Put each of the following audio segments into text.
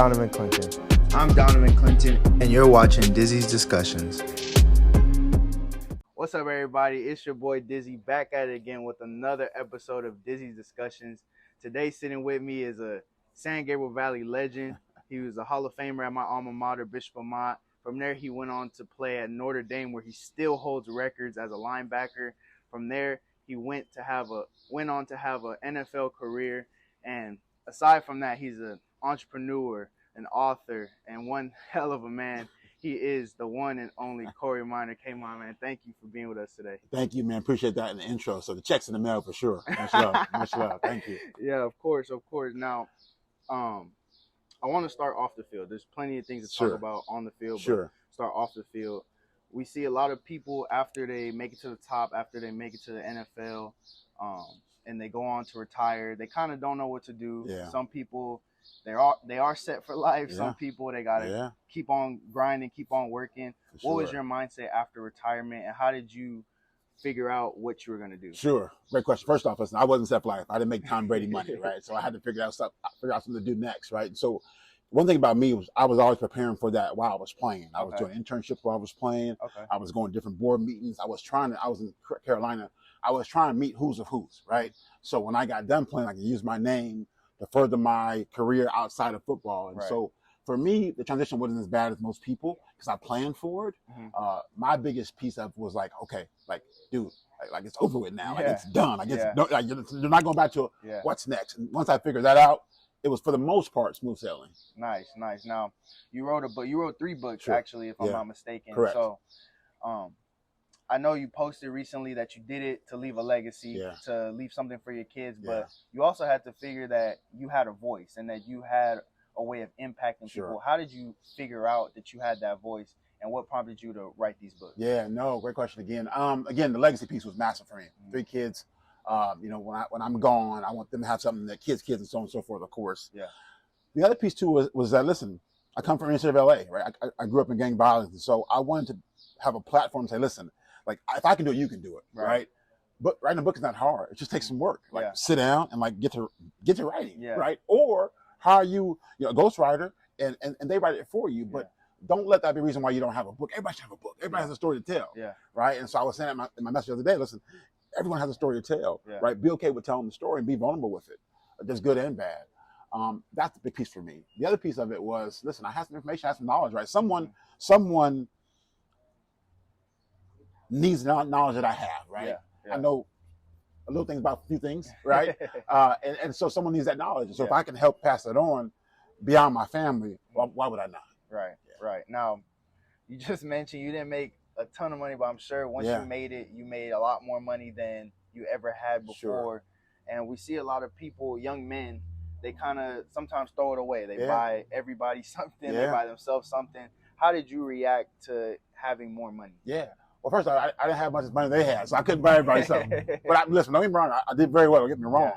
Donovan Clinton. I'm Donovan Clinton. And you're watching Dizzy's Discussions. What's up, everybody? It's your boy Dizzy back at it again with another episode of Dizzy's Discussions. Today, sitting with me is a San Gabriel Valley legend. He was a Hall of Famer at my alma mater, Bishop Amat. From there, he went on to play at Notre Dame, where he still holds records as a linebacker. From there, he went on to have an NFL career. And aside from that, he's an entrepreneur, an author, and one hell of a man. He is the one and only Kory Minor. K-Mon, man, thank you for being with us today. Thank you, man. Appreciate that in the intro. So the check's in the mail for sure. Much love. Much love. Thank you. Yeah, of course. Now, I want to start off the field. There's plenty of things to talk about on the field. Sure. But start off the field. We see a lot of people after they make it to the top, after they make it to the NFL, and they go on to retire. They kind of don't know what to do. Yeah. Some people, they are set for life. Yeah. Some people, they got to keep on grinding, keep on working. What was your mindset after retirement, and how did you figure out what you were going to do? Sure. Great question. First off, listen, I wasn't set for life. I didn't make Tom Brady money, right? So I had to figure out something to do next, right? So one thing about me was I was always preparing for that while I was playing. I was doing internships while I was playing. Okay. I was going to different board meetings. I was in Carolina. I was trying to meet who's of who's, right? So when I got done playing, I could use my name to further my career outside of football. And so for me, the transition wasn't as bad as most people because I planned for it. Mm-hmm. My biggest piece of was like, okay, like, dude, like it's over with now. Like it's done. Like you're not going back to what's next. And once I figured that out, it was for the most part smooth sailing. Nice. Now, you wrote a book. You wrote 3 books actually, if I'm not mistaken. Correct. So, I know you posted recently that you did it to leave a legacy, to leave something for your kids, but you also had to figure that you had a voice and that you had a way of impacting people. How did you figure out that you had that voice, and what prompted you to write these books? Yeah, no, great question again. Again, the legacy piece was massive for me. 3 kids. When I'm gone, I want them to have something that kids, and so on and so forth, of course. Yeah. The other piece too was that, listen, I come from the inner city of LA, right? I grew up in gang violence, and so I wanted to have a platform to say, listen, like if I can do it, you can do it, right? But writing a book is not hard. It just takes some work. Like sit down and like get to writing, right? Or hire a ghostwriter and they write it for you. But don't let that be the reason why you don't have a book. Everybody should have a book. Everybody has a story to tell, right? And so I was saying in my message the other day, listen, everyone has a story to tell, right? Be okay with telling the story and be vulnerable with it. There's good and bad. That's the big piece for me. The other piece of it was, listen, I have some information, I have some knowledge, right? Someone needs the knowledge that I have, right? I know a little things about a few things, right? and so someone needs that knowledge. And so if I can help pass it on beyond my family, why would I not? Right. Now, you just mentioned you didn't make a ton of money, but I'm sure once you made it, you made a lot more money than you ever had before. Sure. And we see a lot of people, young men, they kind of sometimes throw it away. They buy everybody something, they buy themselves something. How did you react to having more money? Yeah. Well, first of all, I didn't have much money they had, so I couldn't buy everybody something. But listen, don't get me wrong, I did very well, don't get me wrong.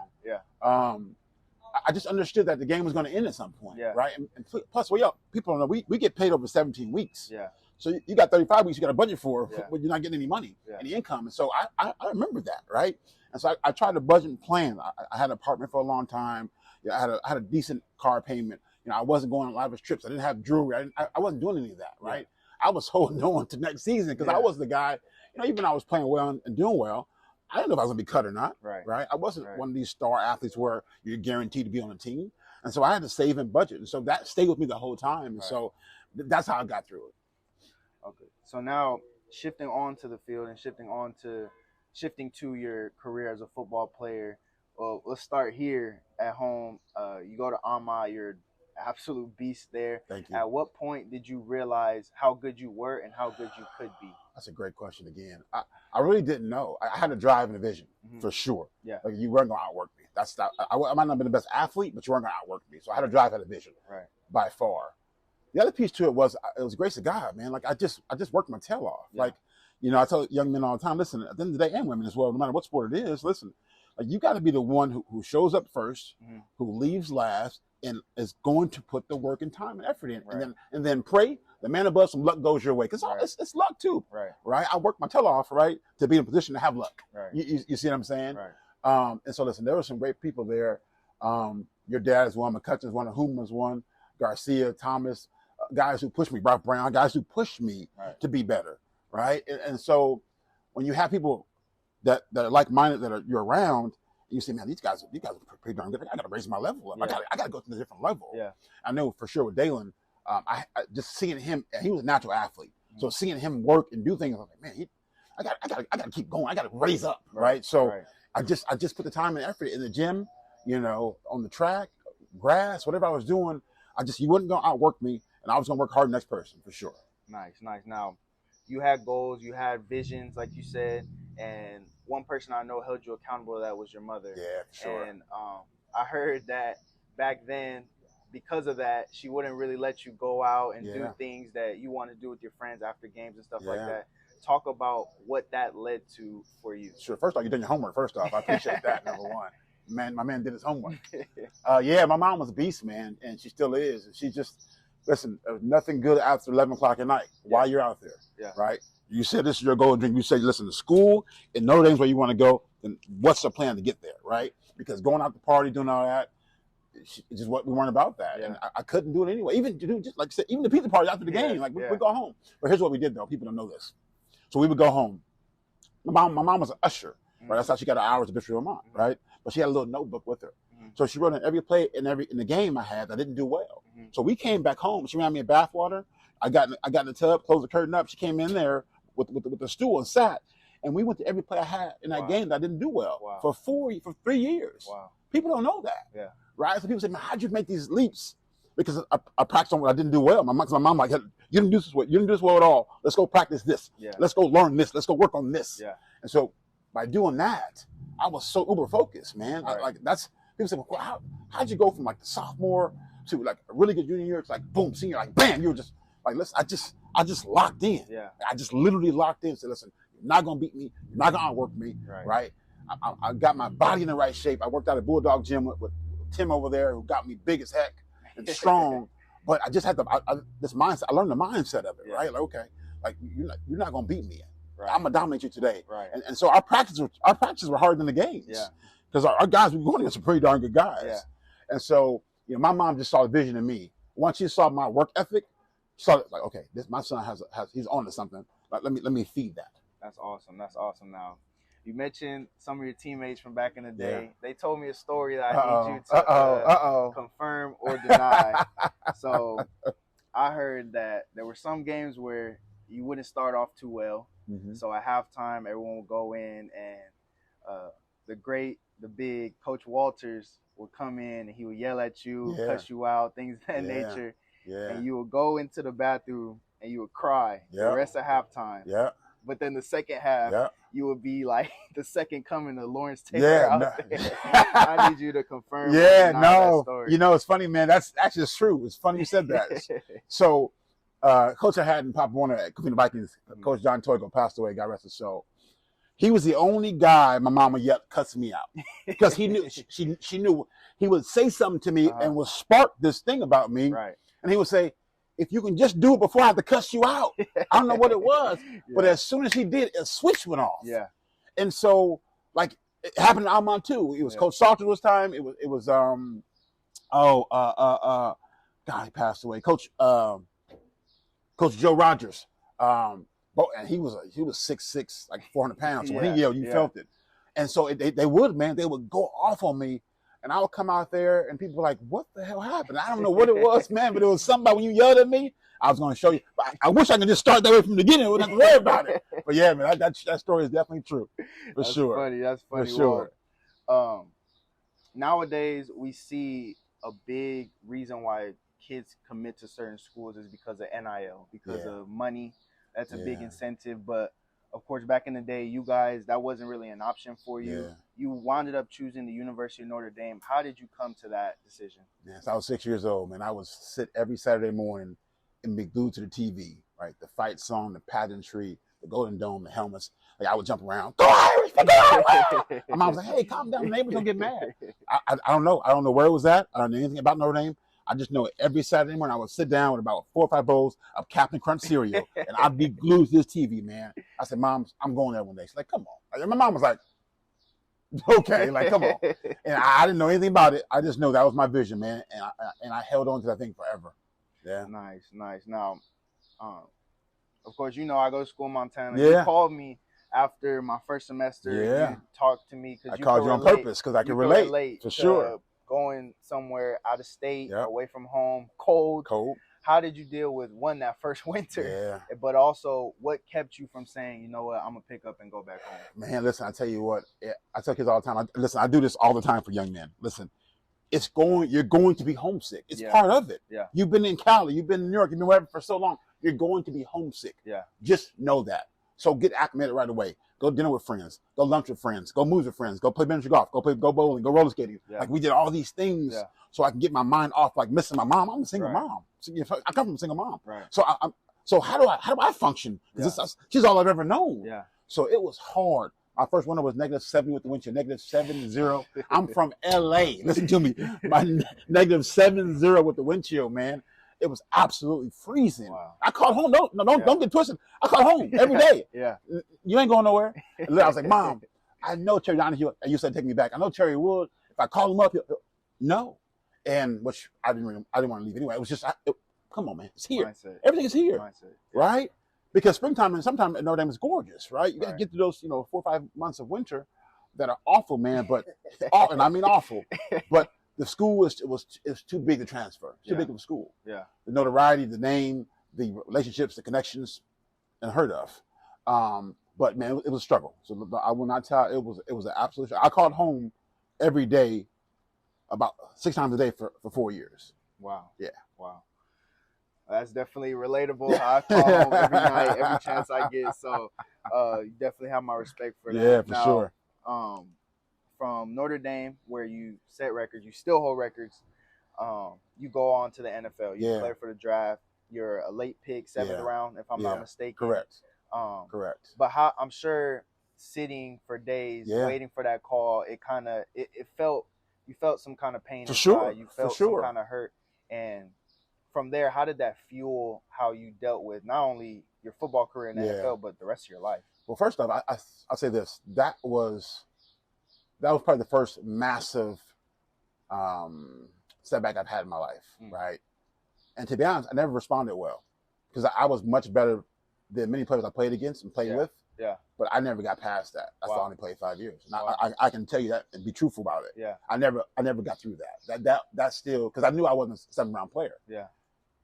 I just understood that the game was going to end at some point, right? And plus, people don't know, we get paid over 17 weeks. Yeah. So you got 35 weeks you got a budget for when you're not getting any money, any income. And so I remember that, right? And so I tried to budget and plan. I had an apartment for a long time. I had a decent car payment. I wasn't going on a lot of trips. I didn't have jewelry. I wasn't doing any of that, right? I was holding on to next season because I was the guy, even though I was playing well and doing well, I didn't know if I was going to be cut or not, right? I wasn't one of these star athletes where you're guaranteed to be on a team. And so I had to save and budget. And so that stayed with me the whole time. And so that's how I got through it. Okay. So now shifting on to the field and shifting to your career as a football player. Well, let's start here at home. You go to Amat, you're an absolute beast there. Thank you. At what point did you realize how good you were and how good you could be? That's a great question again. I really didn't know. I had a drive and a vision for sure. Yeah. Like you weren't going to outwork me. I might not have been the best athlete, but you weren't going to outwork me. So I had a drive and a vision by far. The other piece to it was grace of God, man. Like I just worked my tail off. Yeah. Like, I tell young men all the time, listen, at the end of the day, and women as well, no matter what sport it is, listen, like you got to be the one who shows up first, who leaves last, and is going to put the work and time and effort in, and then pray. The man above, some luck goes your way, because it's luck too, right? I worked my tail off, right, to be in a position to have luck. Right. You see what I'm saying? Right. And so listen, there were some great people there. Your dad is one, McCutcheon is one, Hooma is one. Garcia, Thomas, guys who pushed me, Ralph Brown, guys who pushed me to be better, right? And so when you have people that are like-minded that you're around, you say, man, these guys are pretty darn good. I got to raise my level up. Yeah. I got to go to a different level. Yeah. I know for sure with Dalen, I just seeing him, he was a natural athlete. Mm-hmm. So seeing him work and do things, I was like, man, I got to keep going. I got to raise up, right? So I just put the time and effort in the gym, on the track, grass, whatever I was doing. You wasn't going to outwork me, and I was going to work hard next person for sure. Nice. Now, you had goals, you had visions, like you said, and one person I know held you accountable to that was your mother. Yeah, for sure. And I heard that back then, because of that, she wouldn't really let you go out and do things that you want to do with your friends after games and stuff like that. Talk about what that led to for you. Sure. First off, you did your homework. First off, I appreciate that. Number one, man, my man did his homework. My mom was a beast, man, and she still is. And she just listen. Nothing good after 11 o'clock at night while you're out there, right? You said this is your golden dream. You say, listen, to school and Notre Dame's where you want to go. Then what's the plan to get there, right? Because going out to party, doing all that, it's just what we weren't about that, and I couldn't do it anyway. Even to do just like I said, even the pizza party after the game, we go home. But here's what we did though. People don't know this. So we would go home. My mom was an usher, right? That's how she got her hours at Bishop Vermont, right? But she had a little notebook with her. So she wrote in every play in the game I had. I didn't do well. So we came back home. She ran me a bath water. I got in the tub, closed the curtain up. She came in there with the stool and sat. And we went to every play I had in that game that I didn't do well for 3 years. Wow. People don't know that, right? So people say, man, how'd you make these leaps? Because I practiced on what I didn't do well. My mom like, you didn't do this well at all. Let's go practice this. Yeah. Let's go learn this. Let's go work on this. Yeah. And so by doing that, I was so uber focused, man. Right. People say, well, how'd you go from like the sophomore to like a really good junior year? It's like boom, senior, like bam, you were just like, listen, I just locked in. Yeah. I just literally locked in. Said, listen, you're not gonna beat me. You're not gonna outwork me. Right. I got my body in the right shape. I worked out at Bulldog Gym with Tim over there, who got me big as heck and strong. But I just had this mindset. I learned the mindset of it, right? Like, okay, like you're not gonna beat me. Right. I'm gonna dominate you today. Right. And so our practices were harder than the games. Yeah. Because our guys were going against some pretty darn good guys. Yeah. And so, my mom just saw the vision in me. Once she saw my work ethic, she saw it like, okay, my son he's on to something. Like, let me feed that. That's awesome. Now, you mentioned some of your teammates from back in the day. Yeah. They told me a story that I need you to confirm or deny. So I heard that there were some games where you wouldn't start off too well. Mm-hmm. So at halftime, everyone would go in, and the big Coach Walters would come in and he would yell at you, cuss you out, things of that nature. Yeah. And you would go into the bathroom and you would cry the rest of halftime. Yeah. But then the second half, you would be like the second coming of Lawrence Taylor out there. I need you to confirm. That story. It's funny, man. That's actually true. It's funny you said that. So, coach I had in Pop Warner at Covina Vikings, Coach John Toigo, passed away, God rest his soul. He was the only guy my mama yet cussed me out because he knew she knew he would say something to me and would spark this thing about me. Right. And he would say, if you can just do it before I have to cuss you out. I don't know what it was, but as soon as he did, a switch went off. Yeah. And so, like, it happened to Almont too. It was Coach Salter's time. It was God, he passed away. Coach Joe Rogers. And he was 6'6", like 400 pounds. So when he yelled, you felt it. And so they would go off on me. And I would come out there and people were like, what the hell happened? I don't know what it was, man, but it was something about when you yelled at me, I was going to show you. But I wish I could just start that way from the beginning. I wouldn't have to worry about it. But yeah, man, that story is definitely true. That's sure. That's funny. For sure. Well, nowadays, we see a big reason why kids commit to certain schools is because of NIL, because of money. That's a big incentive. But of course, back in the day, you guys, that wasn't really an option for you. Yeah. You wound up choosing the University of Notre Dame. How did you come to that decision? Yes, I was 6 years old, man. I would sit every Saturday morning and be glued to the TV, right? The fight song, the pageantry, the Golden Dome, the helmets. Like, I would jump around. Go Irish! Go Irish! My mom was like, hey, calm down. The neighbors don't get mad. I don't know. I don't know where it was at. I don't know anything about Notre Dame. I just know every Saturday morning I would sit down with about 4 or 5 bowls of Captain Crunch cereal, and I'd be glued to this TV, man. I said, Mom, I'm going there one day. She's like, come on. And my mom was like, Okay, like come on. And I didn't know anything about it. I just know that was my vision, man, and I held on to that thing forever. Yeah. Nice. Now, of course, you know I go to school in Montana. Yeah. You called me after my first semester. Yeah. You talked to me because I called you on purpose because I could relate for sure. Going somewhere out of state, Yep. away from home, cold. How did you deal with that first winter? Yeah. But also, what kept you from saying, you know what, I'm gonna pick up and go back home? Man, listen, I tell you what, I tell kids all the time. I do this all the time for young men. Listen, you're going to be homesick. It's part of it. Yeah. You've been in Cali, you've been in New York, you've been wherever for so long. You're going to be homesick. Yeah. Just know that. So get acclimated right away. Go dinner with friends. Go lunch with friends. Go move with friends. Go play miniature golf. Go bowling. Go roller skating. Yeah. Like we did all these things so I can get my mind off like missing my mom. I'm a single mom. I come from a single mom. Right. So how do I function? Because she's all I've ever known. Yeah. So it was hard. My first winter was -70 with the wind chill, -70. I'm from LA. Listen to me. My -70 with the wind chill, man. It was absolutely freezing. Wow. I called home. Don't get twisted. I called home every day. Yeah. You ain't going nowhere. And I was like, Mom, I know Terry Donahue. You said take me back. I know Terry would. If I call him up, no. And which I didn't want to leave anyway. It was just, come on, man. It's here. Mindset. Everything is here. Mindset. Right? Because springtime and sometime at Notre Dame is gorgeous, right? You got to get through those, 4 or 5 months of winter that are awful, man. But and I mean awful. But the school was too big to transfer. Too big of a school. Yeah. The notoriety, the name, the relationships, the connections, unheard of. But man, it was a struggle. So I will not tell. It was an absolute struggle. I called home every day, about 6 times a day for 4 years. Wow. Yeah. Wow. That's definitely relatable. I call home every night, every chance I get. So you definitely have my respect for that. Yeah, for sure. From Notre Dame, where you set records, you still hold records. You go on to the NFL. You play for the draft. You're a late pick, 7th round, if I'm not mistaken. Correct. Correct. But I'm sure sitting for days, waiting for that call, it felt, you felt some kind of pain. For sure. You felt some kind of hurt. And from there, how did that fuel how you dealt with not only your football career in the NFL, but the rest of your life? Well, first off, I'll say this. That was probably the first massive setback I've had in my life, right? And to be honest, I never responded well because I was much better than many players I played against and played with. Yeah. But I never got past that. That's why I only played 5 years. And I can tell you that and be truthful about it. Yeah. I never got through that. That's still because I knew I wasn't a 7th-round player. Yeah.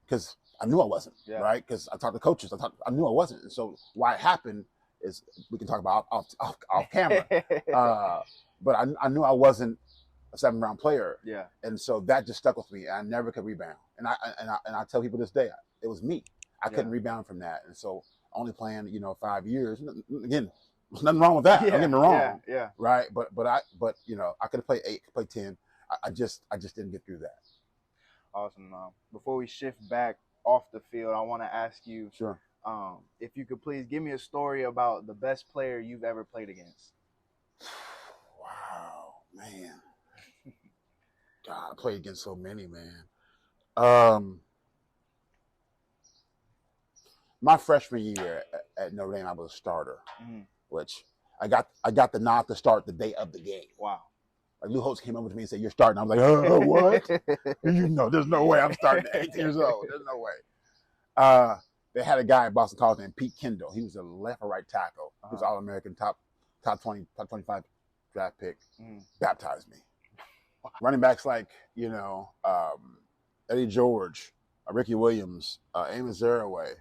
Because I knew I wasn't, right? Because I talked to coaches. I knew I wasn't. And so why it happened is we can talk about off camera. But I knew I wasn't a 7th-round player. Yeah. And so that just stuck with me. And I never could rebound. And I tell people this day, it was me. I couldn't rebound from that. And so only playing, 5 years. Again, there's nothing wrong with that. Don't get me wrong. Yeah. Right. But I could have played 8, played 10. I just didn't get through that. Awesome. Before we shift back off the field, I want to ask you, if you could please give me a story about the best player you've ever played against. Wow, man. God, I played against so many, man. My freshman year at Notre Dame, I was a starter, which I got the nod to start the day of the game. Wow. Like Lou Holtz came over to me and said, "You're starting." I was like, "Oh, what?" There's no way I'm starting at 18 years old. There's no way. They had a guy at Boston College named Pete Kendall. He was a left or right tackle. He was All-American, top 20, top 25 draft pick. Baptized me. Running backs like, Eddie George, Ricky Williams, Amos Zaraway.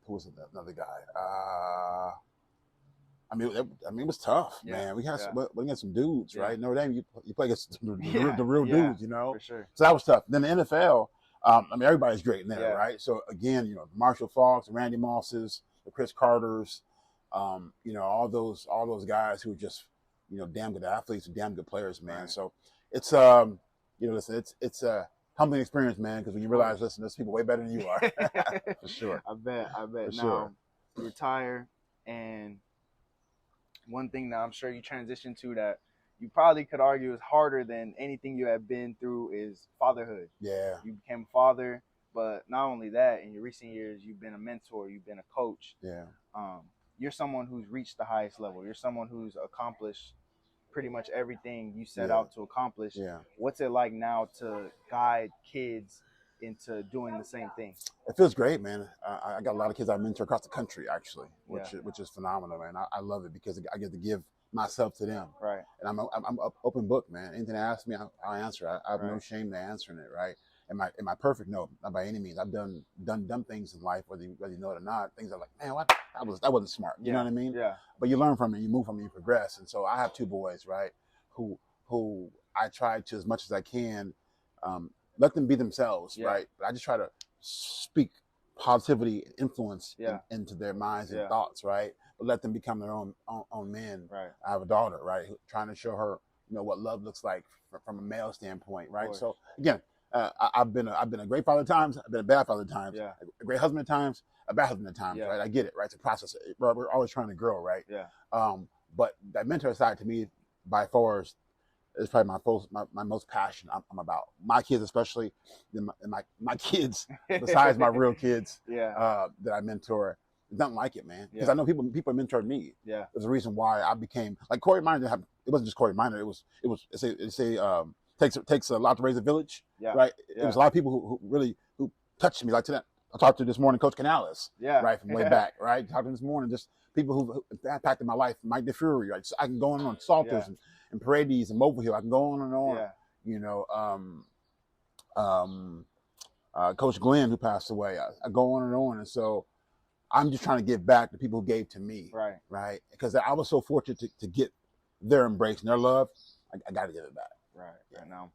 Who was another guy? It was tough, man. We had some dudes, right? Notre Dame, you play against the real dudes, For sure. So that was tough. Then the NFL, everybody's great in there, right? So again, Marshall Faulks, the Randy Mosses, the Chris Carters, all those guys who are just, damn good athletes and damn good players, man. Right. So it's listen, it's a humbling experience, man, because when you realize, listen, there's people way better than you are. For sure. I bet. For now, sure. You retire, and one thing that I'm sure you transitioned to that you probably could argue is harder than anything you have been through is fatherhood. Yeah. You became a father, but not only that, in your recent years, you've been a mentor, you've been a coach. Yeah. you're someone who's reached the highest level. You're someone who's accomplished pretty much everything you set out to accomplish. Yeah. What's it like now to guide kids into doing the same thing? It feels great, man. I got a lot of kids I mentor across the country, actually, which is phenomenal, man. I love it because I get to give myself to them. Right. And I'm an open book, man. Anything they ask me, I'll answer. I have no shame to answering it, right? Am I perfect? No, not by any means. I've done dumb things in life, whether you know it or not. Things are like, man, what? That wasn't smart. You know what I mean? Yeah. But you learn from it, you move from it, you progress. And so I have two boys, right, who I try to, as much as I can, let them be themselves, right? But I just try to speak positivity and influence into their minds and thoughts, right? But let them become their own men. Right. I have a daughter, right, trying to show her, what love looks like from a male standpoint, right? So again, I've been a great father at times. I've been a bad father at times. Yeah. A great husband at times. A bad husband at times. Right. I get it. Right. It's a process. We're always trying to grow. Right. Yeah. But that mentor side to me, by far, is probably my most passion. I'm about my kids, especially my kids, besides my real kids. That I mentor. Nothing like it, man. Because I know people mentored me. Yeah. There's a reason why I became like Kory Minor. It wasn't just Kory Minor. It takes a lot to raise a village, right? It was a lot of people who touched me like to that. I talked to this morning, Coach Canales, right, from way back, right? Talking this morning, just people who impacted my life. Mike DeFury, right? So I can go on Salters and Paredes and Mobile Hill. I can go on and on. Coach Glenn, who passed away. I go on, and so I'm just trying to give back to people who gave to me, right? Because I was so fortunate to get their embrace and their love. I got to give it back. Right now,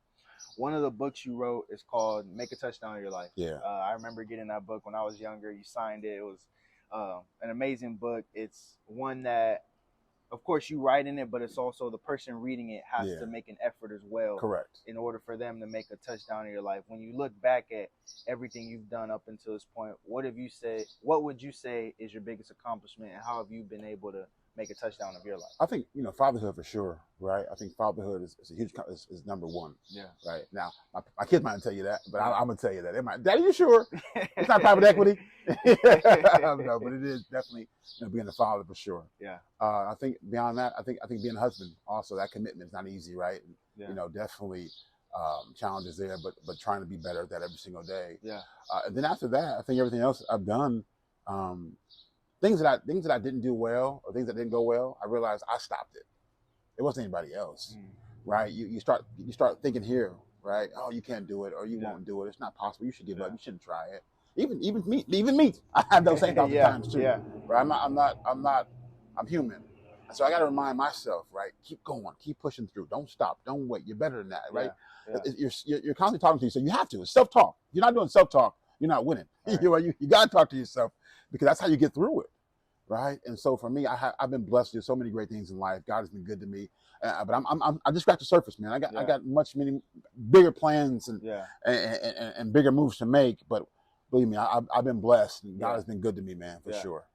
one of the books you wrote is called "Make a Touchdown in Your Life." Yeah, I remember getting that book when I was younger. You signed it. It was an amazing book. It's one that, of course, you write in it, but it's also the person reading it has to make an effort as well. Correct. In order for them to make a touchdown in your life. When you look back at everything you've done up until this point, what would you say is your biggest accomplishment, and how have you been able to make a touchdown of your life? I think, fatherhood for sure, right? I think fatherhood is a huge, is number one. Yeah. Right. Now, my kids might not tell you that, but I'm going to tell you that. They might, Daddy, you sure? It's not private equity. No, but it is definitely, being a father for sure. Yeah. I think beyond that, I think being a husband also, that commitment is not easy, right? Definitely challenges there, but trying to be better at that every single day. Yeah. And then after that, I think everything else I've done, things that I didn't do well or things that didn't go well, I realized I stopped it. It wasn't anybody else, right? You start thinking here, right? Oh, you can't do it, or you won't do it. It's not possible. You should give up. You shouldn't try it. Even me. I have those same thoughts at times too. Yeah. Right? I'm human. So I got to remind myself, right? Keep going, keep pushing through. Don't stop. Don't wait. You're better than that, right? Yeah. You're constantly talking to you, so you have to. It's self-talk. If you're not doing self-talk, you're not winning. Right. You got to talk to yourself, because that's how you get through it. Right. And so for me, I've been blessed to do so many great things in life. God has been good to me. But I just scratched the surface, man. I got many bigger plans and bigger moves to make. But believe me, I've been blessed, and God has been good to me, man, for sure.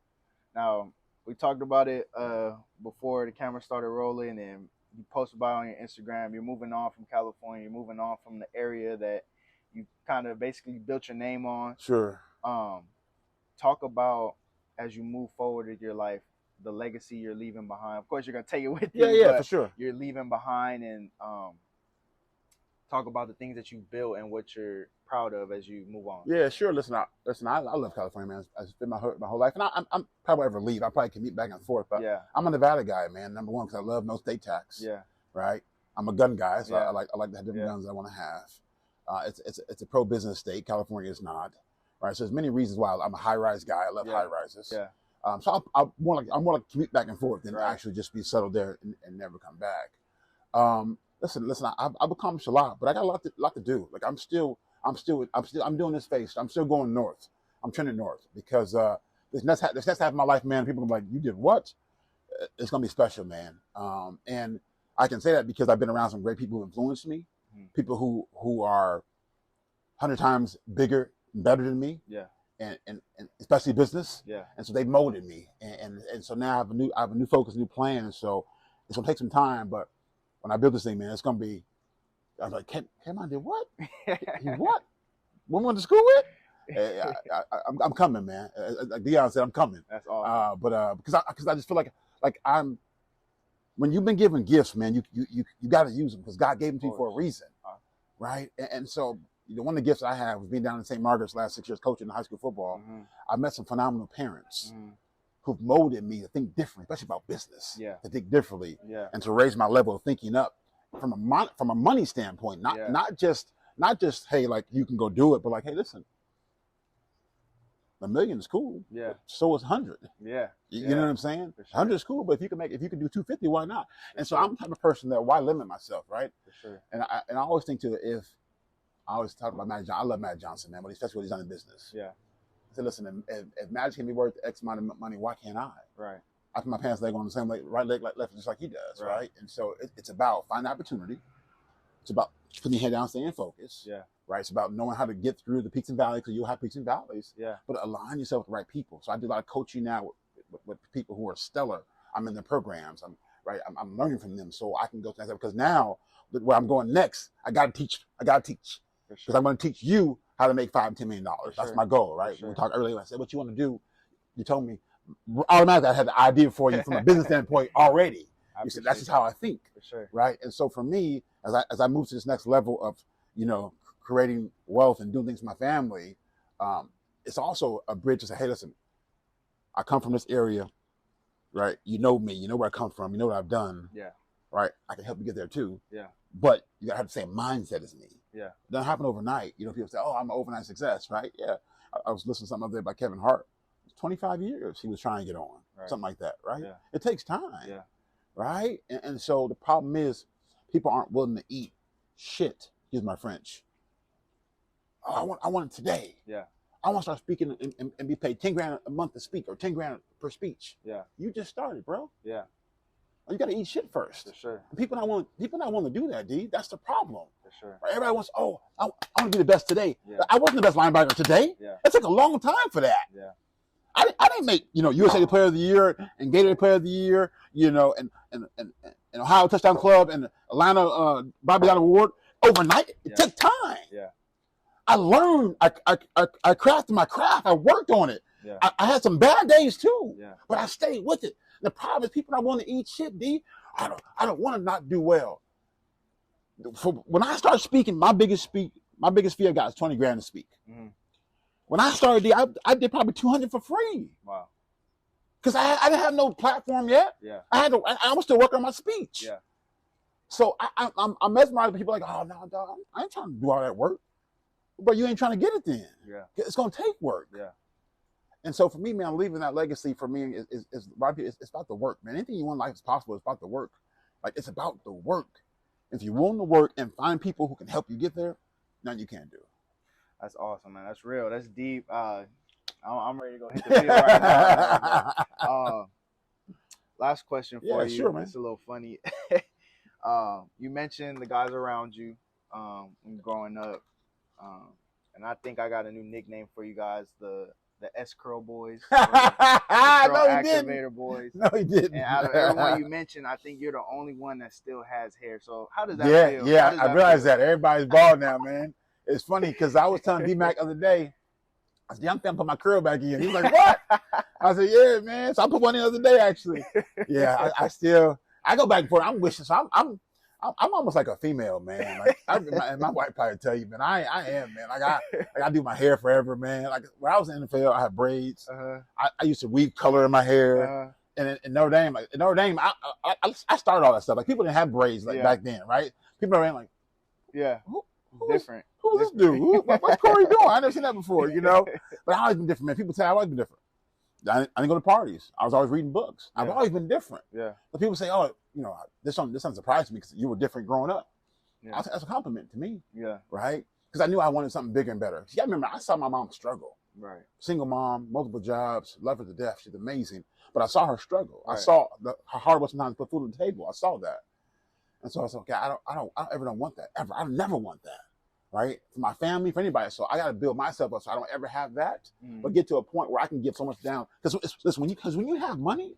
Now, we talked about it before the camera started rolling, and you posted about it on your Instagram. You're moving on from California. You're moving on from the area that you kind of basically built your name on. Sure. Talk about, as you move forward in your life, the legacy you're leaving behind. Of course, you're going to take it with you. Yeah, for sure. You're leaving behind, and talk about the things that you've built and what you're proud of as you move on. Yeah, sure. Listen, I love California, man. I spent my whole life, and I'm probably ever leave. I probably commute back and forth, but I'm a Nevada guy, man. Number one, because I love no state tax. Yeah. Right. I'm a gun guy, so I like to have different guns I want to have. It's a pro-business state. California is not. Right, so there's many reasons why I'm a high-rise guy. I love high-rises. Yeah. So I'm more like commute back and forth than actually just be settled there and never come back. Listen. I've accomplished a lot, but I got a lot to do. Like I'm doing this phase. I'm still going north. I'm trending north because this next half of my life, man, people are like, you did what? It's gonna be special, man. And I can say that because I've been around some great people who influenced me, people who are 100 times bigger, better than me, and especially business, and so they molded me, and so now I have a new focus, new plan, and so it's gonna take some time, but when I build this thing, man, it's gonna be. I'm like, Cam, I did what? You what? Woman went to school with? I'm coming, man. Like Deion said, I'm coming. That's awesome. But because I just feel like I'm. When you've been given gifts, man, you got to use them because God gave them to you for a reason, right? And so one of the gifts I have was being down in St. Margaret's last 6 years coaching high school football. Mm-hmm. I met some phenomenal parents who've molded me to think differently, especially about business. To think differently, and to raise my level of thinking up from a money standpoint, not just hey, like you can go do it, but like, hey, listen, $1 million is cool. So is 100. You know what I'm saying? Sure. 100 is cool, but if you can do 250, why not? And so I'm the type of person that why limit myself, right? For sure. And I always think too, I always talk about Magic Johnson. I love Magic Johnson, man, but especially what he's done in business. I said, listen, if Magic can be worth X amount of money, why can't I? Right. I put my pants leg on the same leg, right leg like left, just like he does, right? And so it's about finding opportunity. It's about putting your head down, staying focused. Right. It's about knowing how to get through the peaks and valleys because you'll have peaks and valleys. But align yourself with the right people. So I do a lot of coaching now with people who are stellar. I'm in their programs. I'm learning from them so I can go to that because now where I'm going next, I gotta teach. Because I'm gonna teach you how to make $5 and $10 million. That's my goal, right? We talked earlier. I said, what you want to do? You told me automatically I had the idea for you from a business standpoint already. You said that's just how I think. Right. And so for me, as I move to this next level of, creating wealth and doing things for my family, it's also a bridge to say, hey, listen, I come from this area, right? You know me, you know where I come from, you know what I've done. Right? I can help you get there too. But you gotta have the same mindset as me. It doesn't happen overnight. People say, oh, I'm an overnight success, right? I was listening to something other day by Kevin Hart. 25 years he was trying to get on, something like that, right? It takes time, right? And so the problem is people aren't willing to eat shit. Excuse my French. Oh, I want it today. I want to start speaking and be paid 10 grand a month to speak or 10 grand per speech. You just started, bro. You got to eat shit first. For sure. And people not want to do that, D. That's the problem. For sure. Right? Everybody wants, I want to be the best today. I wasn't the best linebacker today. It took a long time for that. I didn't make, USA Player of the Year and Gatorade Player of the Year, and Ohio Touchdown Club and Atlanta Bobby Dodd Award overnight. It took time. I learned. I crafted my craft. I worked on it. I had some bad days too, but I stayed with it. The problem is people don't want to eat shit, D. I don't want to not do well. When I start speaking, my biggest fee I got is 20 grand to speak. When I started, D, I did probably 200 for free. Wow. Because I didn't have no platform yet. I was still working on my speech. So I'm mesmerized with people like, oh no, dog, I ain't trying to do all that work. But you ain't trying to get it then. It's gonna take work. And so for me, man, leaving that legacy for me is it's about the work, man. Anything you want in life is possible. It's about the work. Like it's about the work. If you want to work and find people who can help you get there, nothing you can't do. That's awesome, man. That's real. That's deep. I'm ready to go hit the field right now. Last question for you. Sure, man. It's a little funny. You mentioned the guys around you when growing up, and I think I got a new nickname for you guys, the S-Curl Boys. The Activator Boys. No, he didn't. And out of everyone you mentioned, I think you're the only one that still has hair. So how does that feel? Yeah, I realize that. Everybody's bald now, man. It's funny because I was telling D-Mac the other day, I said, I'm going to put my curl back in. He was like, what? I said, yeah, man. So I put one in the other day, actually. Yeah, I go back and forth. I'm wishing. So I'm almost like a female, man. Like my wife probably tell you, man, I am, man. I do my hair forever, man. Like when I was in the NFL, I had braids. I used to weave color in my hair. And in Notre Dame, I started all that stuff. Like people didn't have braids back then, right? People are like, different. Who's this dude? What's Kory doing? I never seen that before, But I've always been different, man. People say I've always been different. I didn't go to parties. I was always reading books. I've always been different. But people say, oh, this doesn't surprise me because you were different growing up. That's a compliment to me. Right? Because I knew I wanted something bigger and better. See, I remember I saw my mom struggle. Right. Single mom, multiple jobs, love her to death. She's amazing. But I saw her struggle. Right. I saw how hard it was sometimes to put food on the table. I saw that. And so I said, okay, I don't want that ever. I never want that. Right? For my family, for anybody. So I got to build myself up so I don't ever have that, but get to a point where I can give so much down. Because listen, when you have money,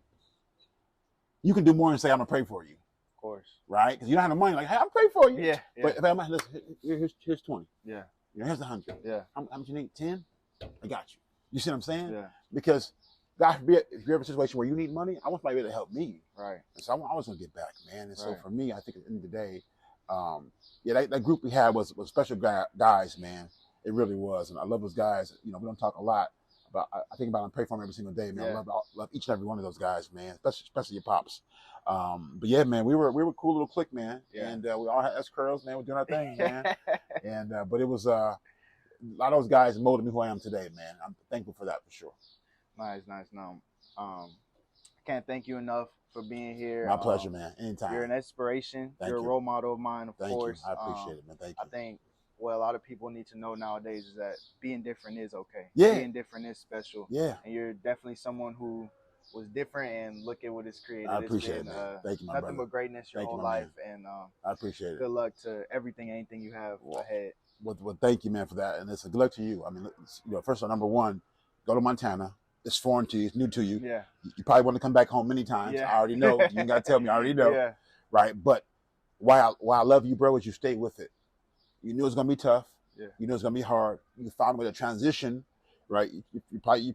you can do more and say, I'm going to pray for you. Of course. Right? Because you don't have the money, like, hey, I'll pray for you. Yeah. But if I'm like, listen, here's 20. Yeah. Here's 100. Yeah. How much you need? 10? I got you. You see what I'm saying? Yeah. Because God forbid, if you're in a situation where you need money, I want somebody to help me. Right. And so I was going to get back, man. And so for me, I think at the end of the day, that group we had was special guys, man. It really was. And I love those guys. You know, we don't talk a lot about, I think about them, pray for them every single day, man. Yeah. I love each and every one of those guys, man, especially your pops. But yeah, man, we were a cool little clique, man. Yeah. And we all had S-curls, man. We're doing our thing, man. And but it was a lot of those guys molded me who I am today, man. I'm thankful for that for sure. Nice. No, I can't thank you enough for being here. My pleasure, man. Anytime. You're an inspiration. Thank you're you. a role model of mine, of Thank course. you. I appreciate it, man. Thank you. I think what a lot of people need to know nowadays is that being different is okay. Yeah. Being different is special. Yeah. And you're definitely someone who was different, and look at what it's created. I appreciate it, man. Thank you, my nothing brother. but greatness your Thank you, whole my life, man. and I appreciate it. good luck to anything you have ahead. Well, thank you, man, for that. And it's a good luck to you. I mean, first of all, number one, go to Montana. It's foreign to you. It's new to you. Yeah. You probably want to come back home many times. Yeah. I already know. You ain't got to tell me. I already know. Yeah. Right? But why I love you, bro, is you stay with it. You knew it was going to be tough. Yeah. You know it's going to be hard. You found a way to transition, right? You probably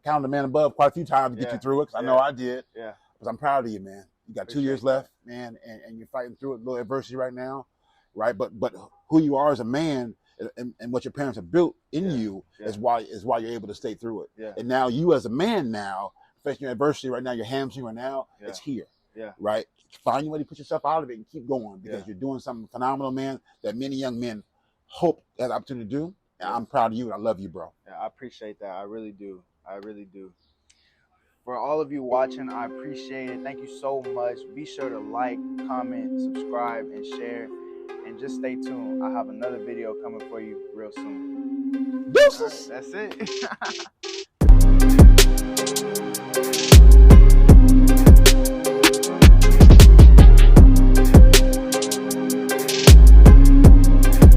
counted the man above quite a few times to get you through it, because I know I did. Yeah. But I'm proud of you, man. You got 2 years left, man, and you're fighting through a little adversity right now, right? But who you are as a man and what your parents have built in you is why you're able to stay through it. Yeah. And now you as a man now, facing your adversity right now, your hamstring right now, it's here. Yeah. Right? Find your way to put yourself out of it and keep going, because you're doing something phenomenal, man, that many young men hope to have the opportunity to do. And I'm proud of you, and I love you, bro. Yeah, I appreciate that. I really do. For all of you watching, I appreciate it. Thank you so much. Be sure to like, comment, subscribe, and share. And just stay tuned. I have another video coming for you real soon. Deuces. Right, that's it.